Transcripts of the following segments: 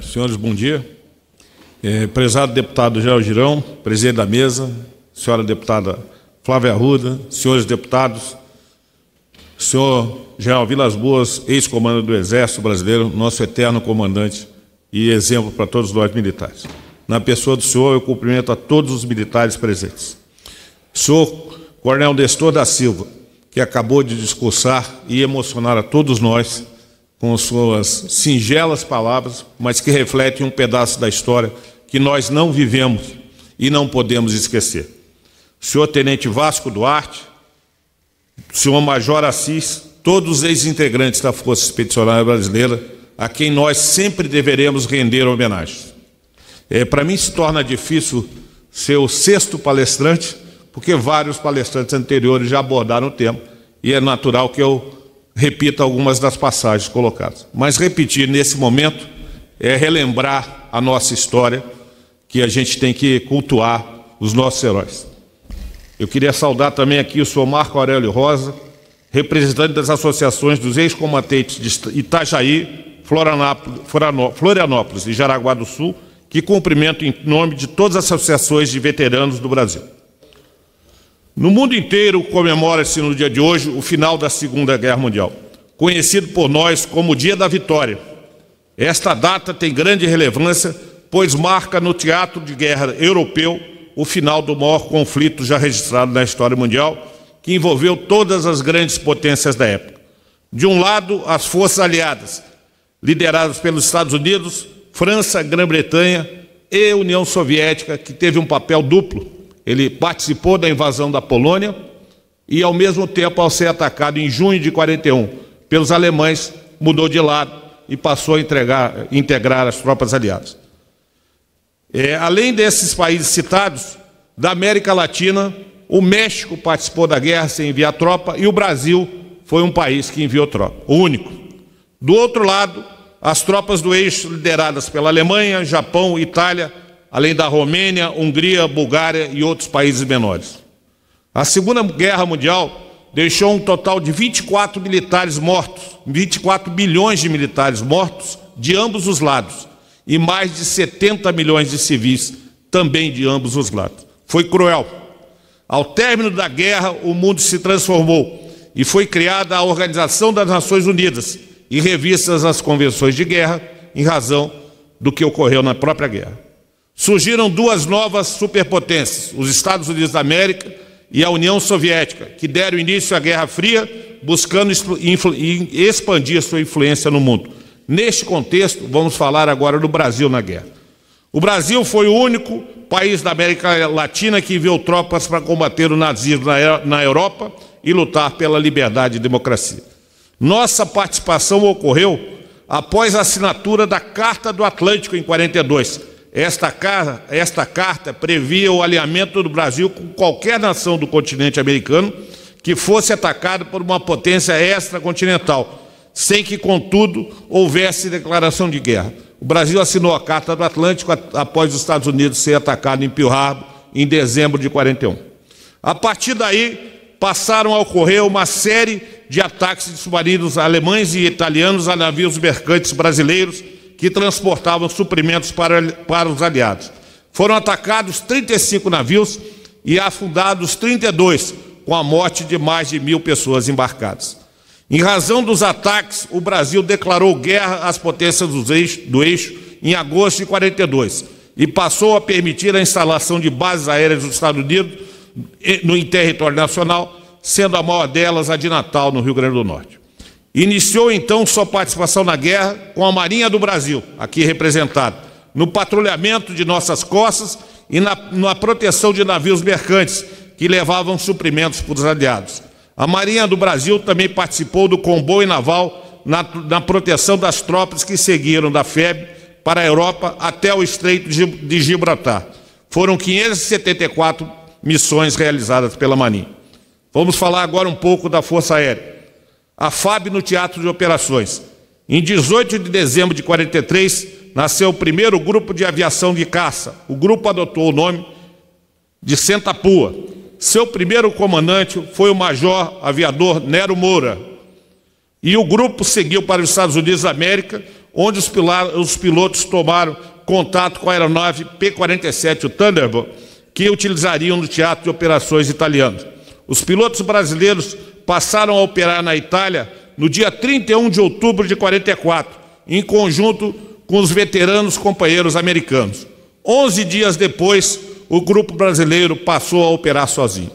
Senhores, bom dia. Prezado deputado Geraldo Girão, presidente da mesa, senhora deputada Flávia Arruda, senhores deputados, senhor General Vilas Boas, ex-comandante do Exército Brasileiro, nosso eterno comandante e exemplo para todos nós militares. Na pessoa do senhor, eu cumprimento a todos os militares presentes. Senhor Coronel Nestor da Silva, que acabou de discursar e emocionar a todos nós com suas singelas palavras, mas que refletem um pedaço da história que nós não vivemos e não podemos esquecer. Senhor Tenente Vasco Duarte, senhor Major Assis, todos os ex-integrantes da Força Expedicionária Brasileira, a quem nós sempre deveremos render homenagem. Para mim se torna difícil ser o sexto palestrante, porque vários palestrantes anteriores já abordaram o tema, e é natural que eu repita algumas das passagens colocadas. Mas repetir nesse momento é relembrar a nossa história, que a gente tem que cultuar os nossos heróis. Eu queria saudar também aqui o senhor Marco Aurélio Rosa, representante das associações dos ex-combatentes de Itajaí, Florianópolis e Jaraguá do Sul, que cumprimento em nome de todas as associações de veteranos do Brasil. No mundo inteiro comemora-se no dia de hoje o final da Segunda Guerra Mundial, conhecido por nós como o Dia da Vitória. Esta data tem grande relevância, pois marca no teatro de guerra europeu o final do maior conflito já registrado na história mundial, que envolveu todas as grandes potências da época. De um lado, as forças aliadas, lideradas pelos Estados Unidos, França, Grã-Bretanha e União Soviética, que teve um papel duplo. Ele participou da invasão da Polônia e, ao mesmo tempo, ao ser atacado em junho de 1941 pelos alemães, mudou de lado e passou a integrar as tropas aliadas. Além desses países citados, da América Latina, o México participou da guerra sem enviar tropa e o Brasil foi um país que enviou tropa, o único. Do outro lado, as tropas do eixo lideradas pela Alemanha, Japão, Itália, além da Romênia, Hungria, Bulgária e outros países menores. A Segunda Guerra Mundial deixou um total de 24 militares mortos, 24 milhões de militares mortos de ambos os lados e mais de 70 milhões de civis também de ambos os lados. Foi cruel. Ao término da guerra, o mundo se transformou e foi criada a Organização das Nações Unidas e revistas as convenções de guerra em razão do que ocorreu na própria guerra. Surgiram duas novas superpotências, os Estados Unidos da América e a União Soviética, que deram início à Guerra Fria, buscando expandir sua influência no mundo. Neste contexto, vamos falar agora do Brasil na guerra. O Brasil foi o único país da América Latina que enviou tropas para combater o nazismo na Europa e lutar pela liberdade e democracia. Nossa participação ocorreu após a assinatura da Carta do Atlântico em 1942. Esta carta previa o alinhamento do Brasil com qualquer nação do continente americano que fosse atacada por uma potência extracontinental, sem que, contudo, houvesse declaração de guerra. O Brasil assinou a Carta do Atlântico após os Estados Unidos ser atacado em Pearl Harbor em dezembro de 1941. A partir daí, passaram a ocorrer uma série de ataques de submarinos alemães e italianos a navios mercantes brasileiros que transportavam suprimentos para os aliados. Foram atacados 35 navios e afundados 32, com a morte de mais de 1.000 pessoas embarcadas. Em razão dos ataques, o Brasil declarou guerra às potências do eixo em agosto de 1942 e passou a permitir a instalação de bases aéreas dos Estados Unidos em território nacional, sendo a maior delas a de Natal, no Rio Grande do Norte. Iniciou, então, sua participação na guerra com a Marinha do Brasil, aqui representada, no patrulhamento de nossas costas e na proteção de navios mercantes que levavam suprimentos para os aliados. A Marinha do Brasil também participou do comboio naval na proteção das tropas que seguiram da FEB para a Europa até o Estreito de Gibraltar. Foram 574 missões realizadas pela Marinha. Vamos falar agora um pouco da Força Aérea. A FAB no Teatro de Operações. Em 18 de dezembro de 1943, nasceu o primeiro grupo de aviação de caça. O grupo adotou o nome de Sentapua. Seu primeiro comandante foi o major aviador Nero Moura. E o grupo seguiu para os Estados Unidos da América, onde os pilotos tomaram contato com a aeronave P-47, o Thunderbird, que utilizariam no teatro de operações italiano. Os pilotos brasileiros passaram a operar na Itália no dia 31 de outubro de 1944, em conjunto com os veteranos companheiros americanos. 11 dias depois, o grupo brasileiro passou a operar sozinho.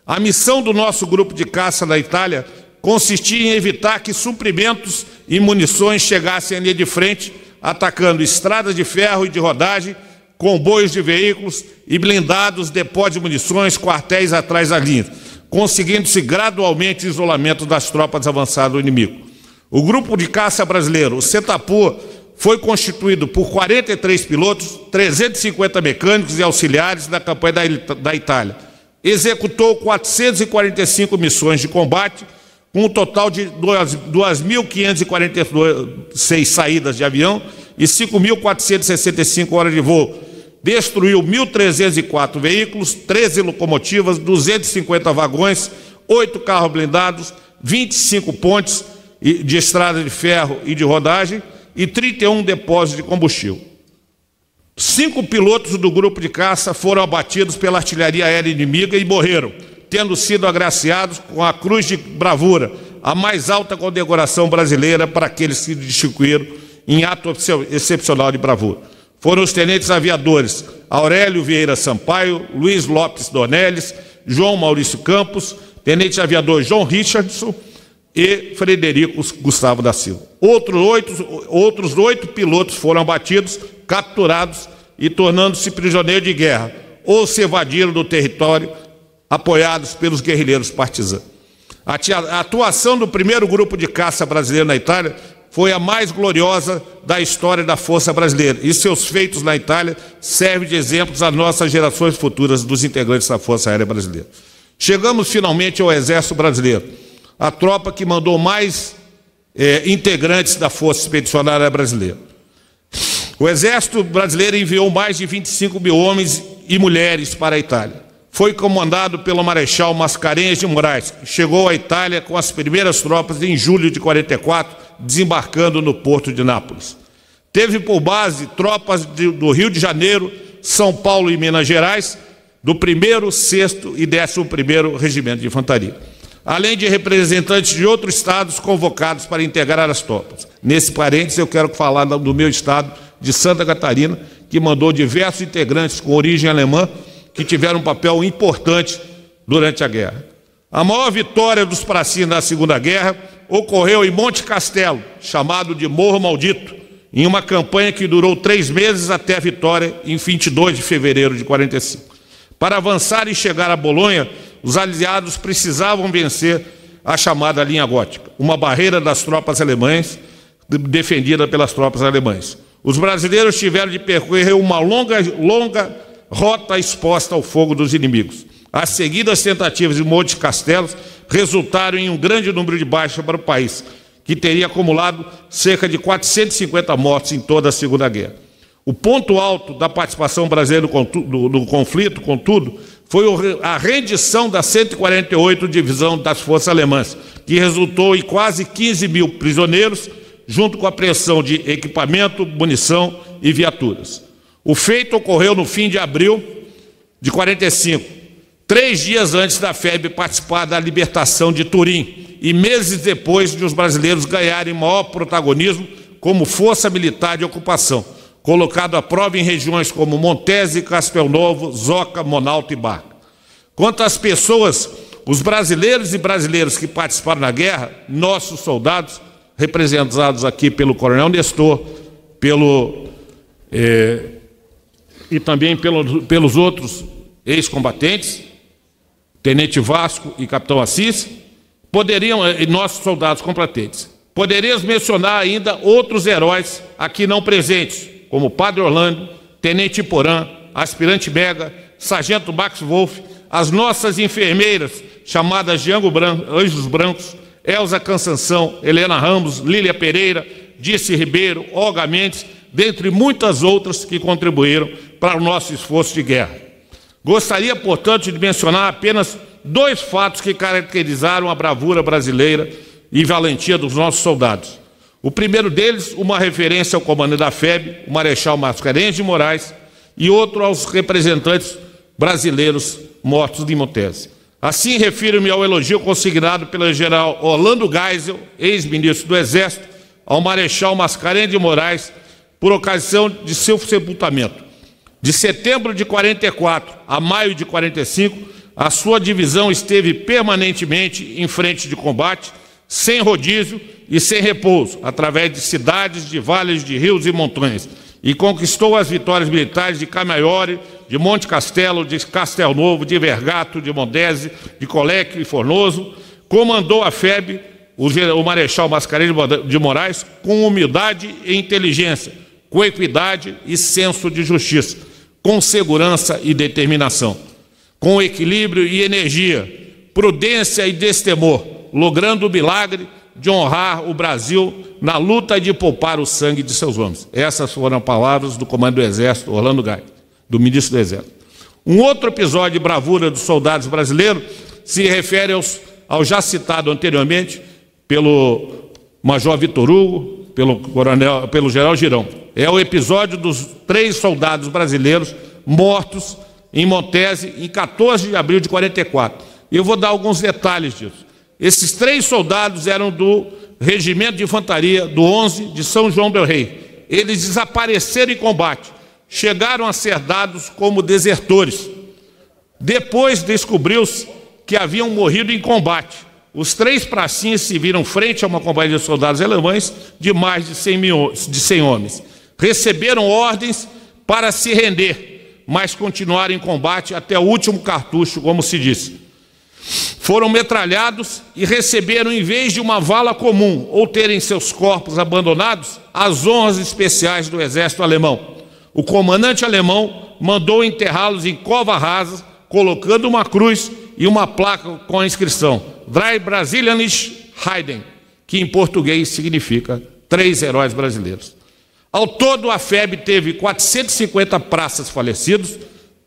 A missão do nosso grupo de caça na Itália consistia em evitar que suprimentos e munições chegassem à linha de frente, atacando estradas de ferro e de rodagem, comboios de veículos e blindados, depósitos de munições, quartéis atrás da linha, conseguindo-se gradualmente o isolamento das tropas avançadas do inimigo. O grupo de caça brasileiro, o Setapour, foi constituído por 43 pilotos, 350 mecânicos e auxiliares da campanha da Itália. Executou 445 missões de combate, com um total de 2.546 saídas de avião e 5.465 horas de voo. Destruiu 1.304 veículos, 13 locomotivas, 250 vagões, 8 carros blindados, 25 pontes de estrada de ferro e de rodagem e 31 depósitos de combustível. 5 pilotos do grupo de caça foram abatidos pela artilharia aérea inimiga e morreram, tendo sido agraciados com a Cruz de Bravura, a mais alta condecoração brasileira para aqueles que se distinguiram em ato excepcional de bravura. Foram os tenentes aviadores Aurélio Vieira Sampaio, Luiz Lopes Dornelles, João Maurício Campos, tenente aviador João Richardson e Frederico Gustavo da Silva. Outros 8 pilotos foram abatidos, capturados e tornando-se prisioneiros de guerra, ou se evadiram do território, apoiados pelos guerrilheiros partisãos. A atuação do primeiro grupo de caça brasileiro na Itália foi a mais gloriosa da história da Força Brasileira, e seus feitos na Itália servem de exemplos às nossas gerações futuras dos integrantes da Força Aérea Brasileira. Chegamos finalmente ao Exército Brasileiro, a tropa que mandou mais integrantes da Força Expedicionária Brasileira. O Exército Brasileiro enviou mais de 25 mil homens e mulheres para a Itália. Foi comandado pelo Marechal Mascarenhas de Moraes, que chegou à Itália com as primeiras tropas em julho de 1944, desembarcando no porto de Nápoles. Teve por base tropas do Rio de Janeiro, São Paulo e Minas Gerais, do 1º, 6º e 11º Regimento de Infantaria, além de representantes de outros estados convocados para integrar as tropas. Nesse parênteses, eu quero falar do meu estado de Santa Catarina, que mandou diversos integrantes com origem alemã, que tiveram um papel importante durante a guerra. A maior vitória dos pracinhos na Segunda Guerra ocorreu em Monte Castelo, chamado de Morro Maldito, em uma campanha que durou 3 meses até a vitória em 22 de fevereiro de 1945. Para avançar e chegar a Bolonha, os aliados precisavam vencer a chamada linha gótica, uma barreira das tropas alemãs, defendida pelas tropas alemãs. Os brasileiros tiveram de percorrer uma longa rota exposta ao fogo dos inimigos. As seguidas tentativas de Monte Castelo resultaram em um grande número de baixas para o país, que teria acumulado cerca de 450 mortes em toda a Segunda Guerra. O ponto alto da participação brasileira no conflito, contudo, foi a rendição da 148ª Divisão das Forças Alemãs, que resultou em quase 15 mil prisioneiros, junto com a apreensão de equipamento, munição e viaturas. O feito ocorreu no fim de abril de 1945, 3 dias antes da FEB participar da libertação de Turim e meses depois de os brasileiros ganharem maior protagonismo como força militar de ocupação, colocado à prova em regiões como Montese, Castelnovo, Zoca, Monalto e Barca. Quanto às pessoas, os brasileiros e brasileiras que participaram da guerra, nossos soldados, representados aqui pelo Coronel Nestor, e também pelos outros ex-combatentes, Tenente Vasco e Capitão Assis, e nossos soldados combatentes. Poderíamos mencionar ainda outros heróis aqui não presentes, como Padre Orlando, Tenente Porã, Aspirante Mega, Sargento Max Wolff, as nossas enfermeiras, chamadas de Anjos Brancos, Elza Cansanção, Helena Ramos, Lília Pereira, Dirce Ribeiro, Olga Mendes, dentre muitas outras que contribuíram para o nosso esforço de guerra. Gostaria, portanto, de mencionar apenas 2 fatos que caracterizaram a bravura brasileira e valentia dos nossos soldados. O primeiro deles, uma referência ao comandante da FEB, o Marechal Mascarenhas de Moraes, e outro aos representantes brasileiros mortos em Montese. Assim, refiro-me ao elogio consignado pelo general Orlando Geisel, ex-ministro do Exército, ao Marechal Mascarenhas de Moraes, por ocasião de seu sepultamento. De setembro de 44 a maio de 45, a sua divisão esteve permanentemente em frente de combate, sem rodízio e sem repouso, através de cidades, de vales, de rios e montanhas, e conquistou as vitórias militares de Camaiore, de Monte Castelo, de Castelnovo, de Vergato, de Mondese, de Coleque e Fornoso. Comandou a FEB, o Marechal Mascarenhas de Moraes, com humildade e inteligência, com equidade e senso de justiça, com segurança e determinação, com equilíbrio e energia, prudência e destemor, logrando o milagre de honrar o Brasil na luta de poupar o sangue de seus homens. Essas foram as palavras do comandante do Exército, Orlando Geisel, do ministro do Exército. Um outro episódio de bravura dos soldados brasileiros se refere ao já citado anteriormente pelo Major Vitor Hugo, pelo General Girão. É o episódio dos 3 soldados brasileiros mortos em Montese em 14 de abril de 44. Eu vou dar alguns detalhes disso. Esses 3 soldados eram do Regimento de Infantaria do 11 de São João del Rei. Eles desapareceram em combate, chegaram a ser dados como desertores. Depois descobriu-se que haviam morrido em combate. Os 3 pracinhas se viram frente a uma companhia de soldados alemães de mais de 100 homens. Receberam ordens para se render, mas continuaram em combate até o último cartucho, como se disse. Foram metralhados e receberam, em vez de uma vala comum ou terem seus corpos abandonados, as honras especiais do exército alemão. O comandante alemão mandou enterrá-los em cova rasa, colocando uma cruz e uma placa com a inscrição Drei Brasilianische Helden, que em português significa 3 heróis brasileiros. Ao todo, a FEB teve 450 praças falecidos,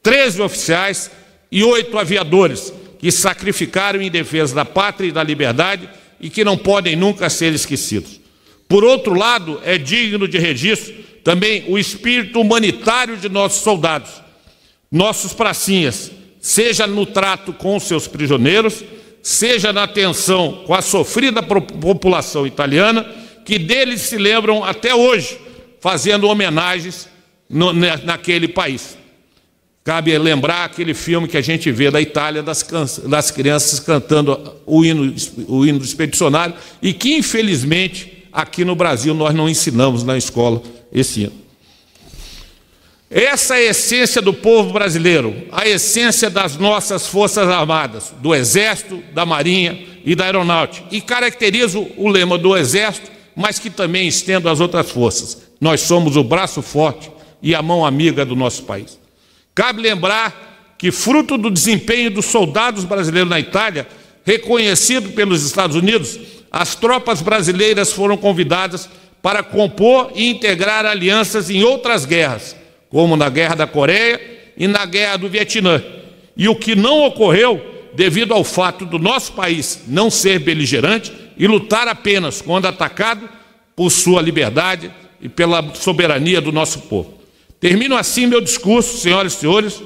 13 oficiais e 8 aviadores, que sacrificaram em defesa da pátria e da liberdade e que não podem nunca ser esquecidos. Por outro lado, é digno de registro também o espírito humanitário de nossos soldados, nossos pracinhas, seja no trato com os seus prisioneiros, seja na atenção com a sofrida população italiana, que deles se lembram até hoje, fazendo homenagens naquele país. Cabe lembrar aquele filme que a gente vê da Itália, das crianças cantando o hino expedicionário, e que, infelizmente, aqui no Brasil nós não ensinamos na escola esse hino. Essa é a essência do povo brasileiro, a essência das nossas Forças Armadas, do Exército, da Marinha e da Aeronáutica, e caracteriza o lema do Exército, mas que também estendo às outras forças. Nós somos o braço forte e a mão amiga do nosso país. Cabe lembrar que, fruto do desempenho dos soldados brasileiros na Itália, reconhecido pelos Estados Unidos, as tropas brasileiras foram convidadas para compor e integrar alianças em outras guerras, como na Guerra da Coreia e na Guerra do Vietnã. E o que não ocorreu devido ao fato do nosso país não ser beligerante e lutar apenas quando atacado por sua liberdade e pela soberania do nosso povo. Termino assim meu discurso, senhoras e senhores,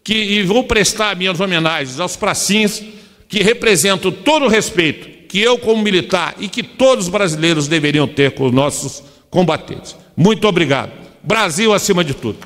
e vou prestar minhas homenagens aos pracinhas, que representam todo o respeito que eu, como militar, e que todos os brasileiros deveriam ter com os nossos combatentes. Muito obrigado. Brasil acima de tudo.